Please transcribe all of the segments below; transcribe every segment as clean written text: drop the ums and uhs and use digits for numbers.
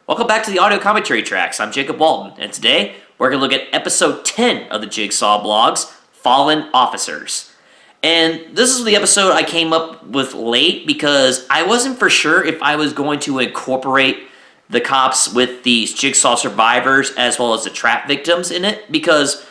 Welcome back to the audio commentary tracks. I'm Jacob Walton, and today we're going to look at episode 10 of the Jigsaw Blogs, Fallen Officers. And this is the episode I came up with late because I wasn't for sure if I was going to incorporate the cops with these Jigsaw survivors as well as the trap victims in it, because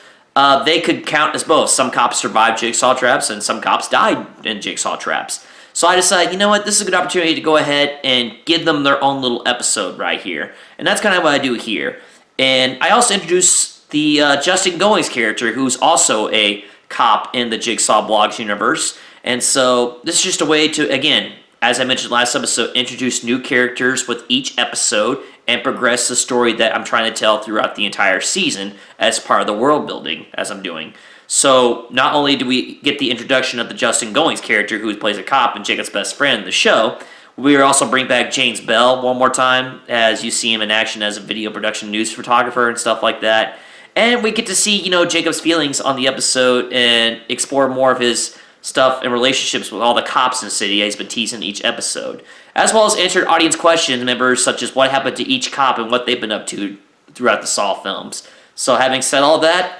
they could count as both. Some cops survived Jigsaw traps and some cops died in Jigsaw traps. So I decided, you know what, this is a good opportunity to go ahead and give them their own little episode right here. And that's kind of what I do here. And I also introduced the Justin Goings character, who's also a cop in the Jigsaw Blogs universe. And so this is just a way to, again, as I mentioned last episode, introduce new characters with each episode and progress the story that I'm trying to tell throughout the entire season as part of the world building as I'm doing. So not only do we get the introduction of the Justin Goings character, who plays a cop and Jacob's best friend in the show, we also bring back James Bell one more time as you see him in action as a video production news photographer and stuff like that. And we get to see, Jacob's feelings on the episode and explore more of his stuff and relationships with all the cops in the city he's been teasing each episode, as well as answered audience questions, members such as what happened to each cop and what they've been up to throughout the Saw films. So having said all that,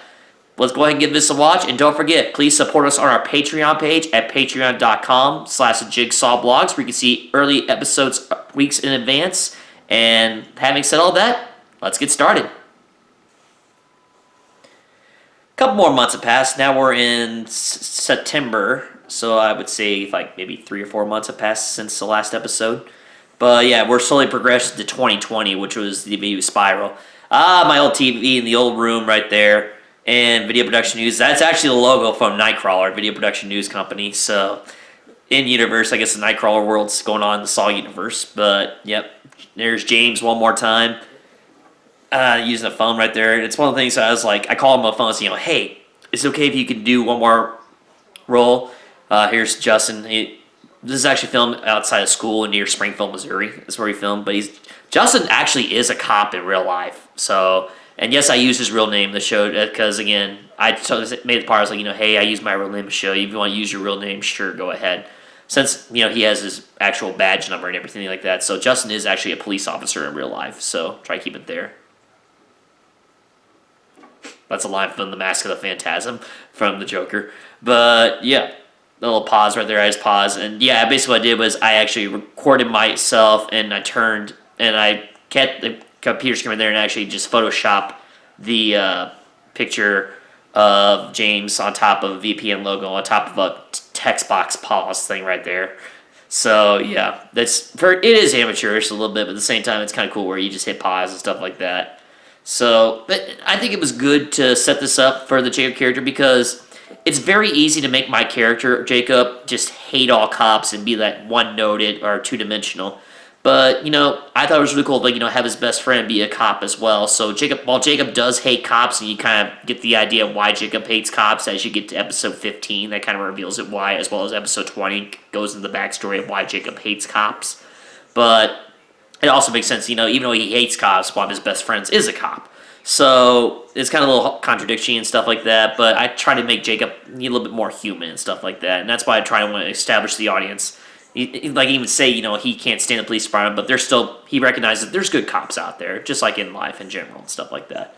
let's go ahead and give this a watch, and don't forget, please support us on our Patreon page at patreon.com/jigsawblogs, where you can see early episodes weeks in advance. And having said all that, let's get started. A couple more months have passed. Now we're in September, so I would say maybe 3 or 4 months have passed since the last episode. But yeah, we're slowly progressing to 2020, which was the video spiral. My old TV in the old room right there. And Video Production News. That's actually the logo from Nightcrawler, Video Production News Company. So, in universe, I guess the Nightcrawler world's going on in the Saw universe. But, yep, there's James one more time. Using a phone right there. It's one of the things I was like, I call him on the phone and say, hey, is it okay if you can do one more roll? Here's Justin. This is actually filmed outside of school near Springfield, Missouri. That's where he filmed. But Justin actually is a cop in real life. So... And yes, I use his real name in the show because, again, I made the part. I was like, hey, I use my real name in the show. If you want to use your real name, sure, go ahead. Since, he has his actual badge number and everything like that. So Justin is actually a police officer in real life. So try to keep it there. That's a line from The Mask of the Phantasm from the Joker. But, yeah, a little pause right there. I just paused. And, yeah, basically what I did was I actually recorded myself and I turned and I kept the computer screen there and actually just Photoshop the picture of James on top of a VPN logo on top of a text box pause thing right there. So yeah, it is amateurish a little bit, but at the same time it's kind of cool where you just hit pause and stuff like that. So but I think it was good to set this up for the Jacob character because it's very easy to make my character Jacob just hate all cops and be that one-noted or two-dimensional. But, I thought it was really cool to, have his best friend be a cop as well. So, while Jacob does hate cops, and you kind of get the idea of why Jacob hates cops as you get to episode 15, that kind of reveals it why, as well as episode 20 goes into the backstory of why Jacob hates cops. But it also makes sense, even though he hates cops, one of his best friends is a cop. So, it's kind of a little contradiction and stuff like that, but I try to make Jacob a little bit more human and stuff like that. And that's why I try to establish the audience. Even say, he can't stand the police department, but he recognizes there's good cops out there, just like in life in general and stuff like that.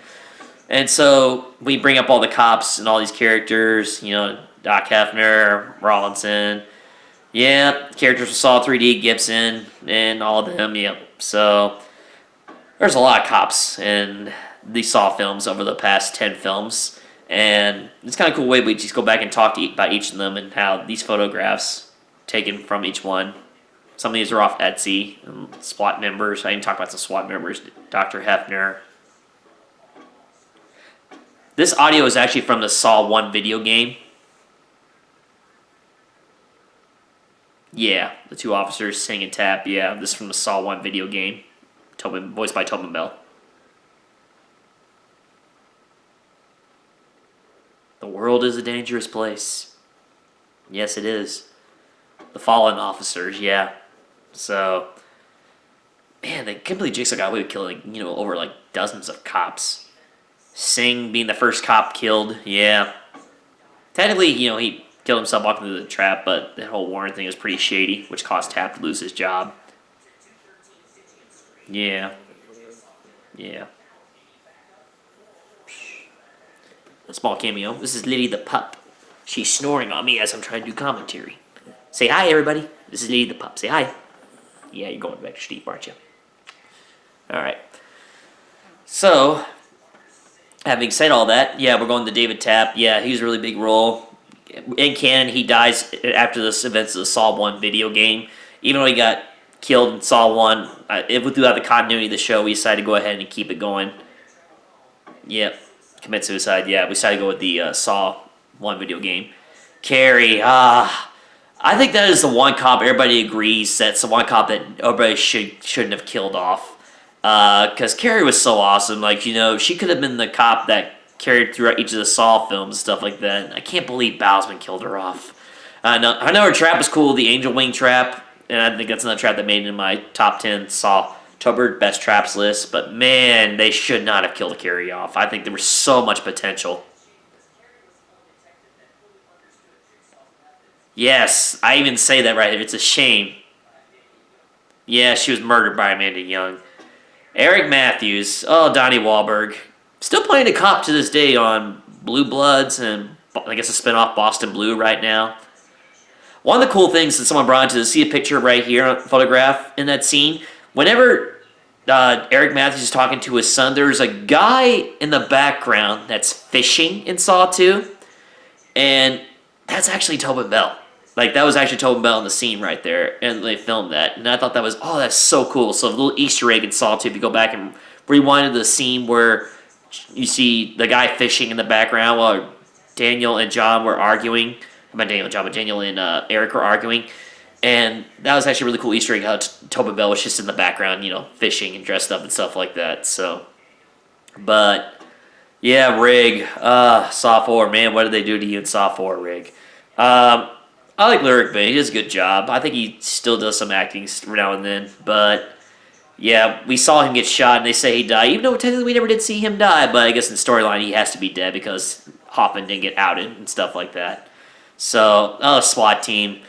And so we bring up all the cops and all these characters, Doc Hefner, Rawlinson, characters from Saw 3D, Gibson, and all of them, So there's a lot of cops in the Saw films over the past 10 films, and it's kind of cool way we just go back and talk about each of them and how these photographs taken from each one. Some of these are off Etsy and SWAT members. I didn't talk about the SWAT members. Dr. Hefner. This audio is actually from the Saw 1 video game. Yeah, the two officers sing and tap. Yeah, this is from the Saw 1 video game. Voiced by Tobin Bell. The world is a dangerous place. Yes, it is. The Fallen Officers, yeah. So, man, they can't believe Jigsaw got away with killing, over dozens of cops. Singh being the first cop killed, yeah. Technically, he killed himself walking through the trap, but that whole Warren thing was pretty shady, which caused Tapp to lose his job. Yeah. Yeah. A small cameo. This is Liddy the pup. She's snoring on me as I'm trying to do commentary. Say hi, everybody. This is Liddy the pup. Say hi. Yeah, you're going back to sleep, aren't you? All right. So, having said all that, yeah, we're going to David Tapp. Yeah, he was a really big role. In canon, he dies after the events of the Saw 1 video game. Even though he got killed in Saw 1, throughout the continuity of the show, we decided to go ahead and keep it going. Yep. Commit suicide, yeah. We decided to go with the Saw 1 video game. Carrie, I think that is the one cop everybody agrees that's the one cop that everybody shouldn't have killed off. Because Carrie was so awesome. Like, you know, she could have been the cop that carried throughout each of the Saw films and stuff like that. I can't believe Bousman killed her off. I know her trap was cool, the Angel Wing trap, and I think that's another trap that made it in my top 10 Saw-tober best traps list. But man, they should not have killed Carrie off. I think there was so much potential. Yes, I even say that right. It's a shame. Yeah, she was murdered by Amanda Young. Eric Matthews. Oh, Donnie Wahlberg. Still playing a cop to this day on Blue Bloods and I guess a spinoff Boston Blue right now. One of the cool things that someone brought into this, see a picture right here, photograph in that scene. Whenever Eric Matthews is talking to his son, there's a guy in the background that's fishing in Saw 2. And that's actually Tobin Bell. Like, that was actually Tobin Bell in the scene right there, and they filmed that. And I thought that was, that's so cool. So a little Easter egg in Saw 2, if you go back and rewind to the scene where you see the guy fishing in the background while Daniel and John were arguing. Not Daniel and John, but Daniel and Eric were arguing. And that was actually a really cool Easter egg how Tobin Bell was just in the background, you know, fishing and dressed up and stuff like that. So, but, yeah, Rig, Saw 4, man, what did they do to you in Saw 4, Rig? I like Lyric Bay. He does a good job. I think he still does some acting now and then. But, yeah, we saw him get shot, and they say he died. Even though technically we never did see him die. But I guess in the storyline he has to be dead because Hoffman didn't get outed and stuff like that. So, SWAT team.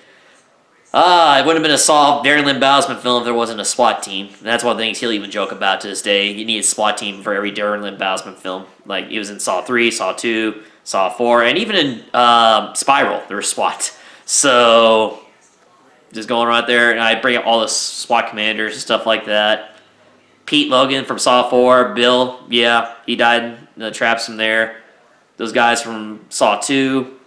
It wouldn't have been a Saw Darren Lynn Bousman film if there wasn't a SWAT team. And that's one of the things he'll even joke about to this day. You need a SWAT team for every Darren Lynn Bousman film. Like, he was in Saw 3, Saw 2, Saw 4, and even in Spiral, there was SWAT. So, just going right there, and I bring up all the SWAT commanders and stuff like that. Pete Logan from Saw 4, Bill, yeah, he died in the traps from there. Those guys from Saw 2,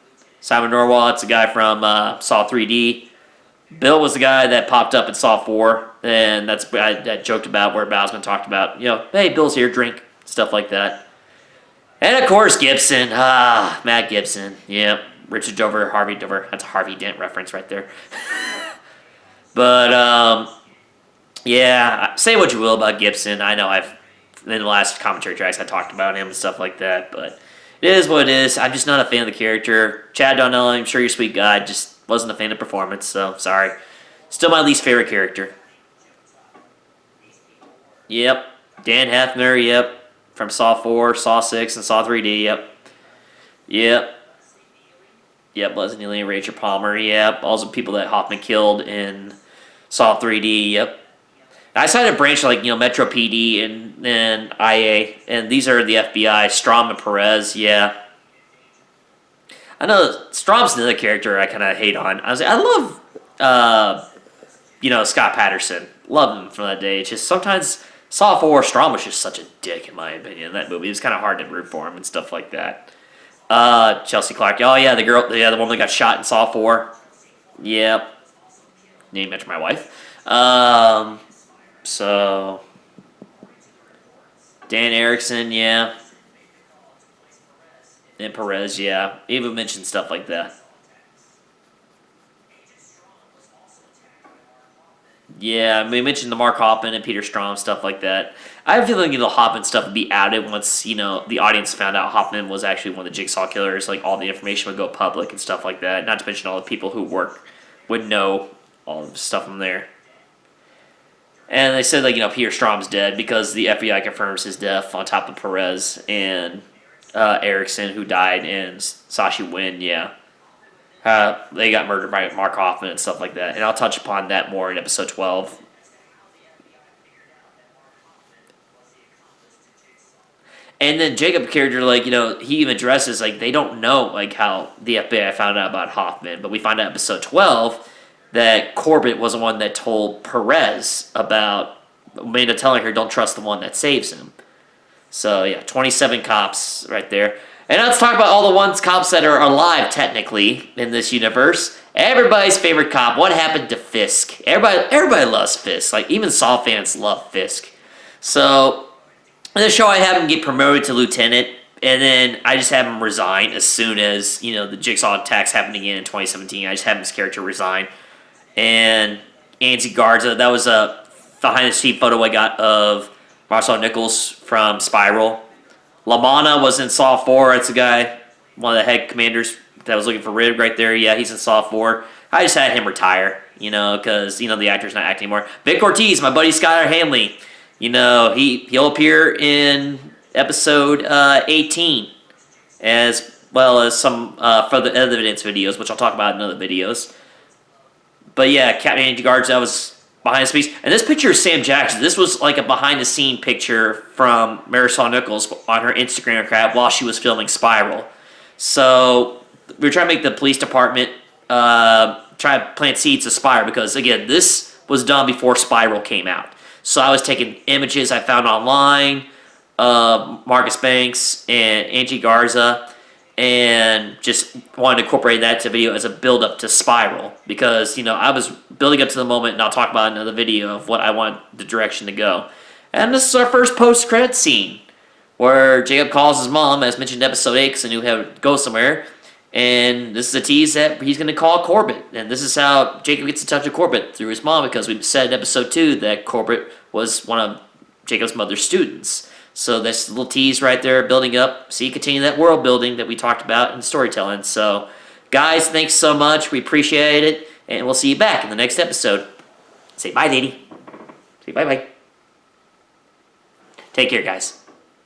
Simon Norwalt's a guy from Saw 3D. Bill was the guy that popped up in Saw 4, and that's what I joked about where Bousman talked about, you know, hey, Bill's here, drink, stuff like that. And of course, Gibson, Matt Gibson, yeah. Richard Dover, Harvey Dover. That's a Harvey Dent reference right there. But, yeah, say what you will about Gibson. I know in the last commentary tracks I talked about him and stuff like that, but it is what it is. I'm just not a fan of the character. Chad Donnell, I'm sure you're a sweet guy, just wasn't a fan of the performance, so sorry. Still my least favorite character. Yep. Dan Hefner, yep. From Saw 4, Saw 6, and Saw 3D, yep. Yep. Yep, Leslie Lee, Rachel Palmer, yep. All the people that Hoffman killed in Saw 3D, yep. I decided to branch like, you know, Metro PD and IA, and these are the FBI, Strom and Perez, yeah. I know Strom's another character I kind of hate on. I love, Scott Patterson. Love him from that day. It's just sometimes Saw 4, Strom was just such a dick, in my opinion, in that movie. It was kind of hard to root for him and stuff like that. Chelsea Clark. Oh, yeah, the woman that got shot in Saw 4. Yep. Named after my wife. So, Dan Erickson, yeah. And Perez, yeah. Ava mentioned stuff like that. Yeah, we mentioned the Mark Hoppman and Peter Strom, stuff like that. I have a feeling the Hoppman stuff would be added once, the audience found out Hoffman was actually one of the Jigsaw killers. Like, all the information would go public and stuff like that. Not to mention all the people who would know all the stuff from there. And they said, Peter Strom's dead because the FBI confirms his death on top of Perez and Erickson, who died, and Sashi Wynn, yeah. They got murdered by Mark Hoffman and stuff like that. And I'll touch upon that more in episode 12. And then Jacob character, like, he even addresses, like, they don't know, like, how the FBI found out about Hoffman. But we find out in episode 12 that Corbett was the one that told Perez about Amanda telling her, don't trust the one that saves him. So, yeah, 27 cops right there. And let's talk about all the cops that are alive, technically, in this universe. Everybody's favorite cop. What happened to Fisk? Everybody loves Fisk. Like, even Saw fans love Fisk. So, in the show, I have him get promoted to lieutenant, and then I just have him resign as soon as, the Jigsaw attacks happened again in 2017. I just have his character resign. And Angie Garza, that was a behind-the-scenes photo I got of Marcel Nichols from Spiral. LaManna was in Saw 4. That's the guy, one of the head commanders that was looking for Rib right there. Yeah, he's in Saw 4. I just had him retire, because, the actor's not acting anymore. Vic Ortiz, my buddy Skylar Hanley. He'll appear in episode 18, as well as some further evidence videos, which I'll talk about in other videos. But yeah, Captain Angie Garza, that was behind the scenes. And this picture is Sam Jackson. This was like a behind-the-scene picture from Marisol Nichols on her Instagram account while she was filming Spiral. So we were trying to make the police department try to plant seeds to Spiral because, again, this was done before Spiral came out. So I was taking images I found online of Marcus Banks and Angie Garza and just wanted to incorporate that to video as a build-up to Spiral because, I was building up to the moment, and I'll talk about in another video of what I want the direction to go. And this is our first post-credit scene where Jacob calls his mom, as mentioned in episode 8, because I knew he had to go somewhere. And this is a tease that he's going to call Corbett. And this is how Jacob gets in touch with Corbett, through his mom, because we said in episode 2 that Corbett was one of Jacob's mother's students. So this little tease right there, building up. See, continue that world building that we talked about in storytelling. So, guys, thanks so much. We appreciate it. And we'll see you back in the next episode. Say bye, lady. Say bye-bye. Take care, guys.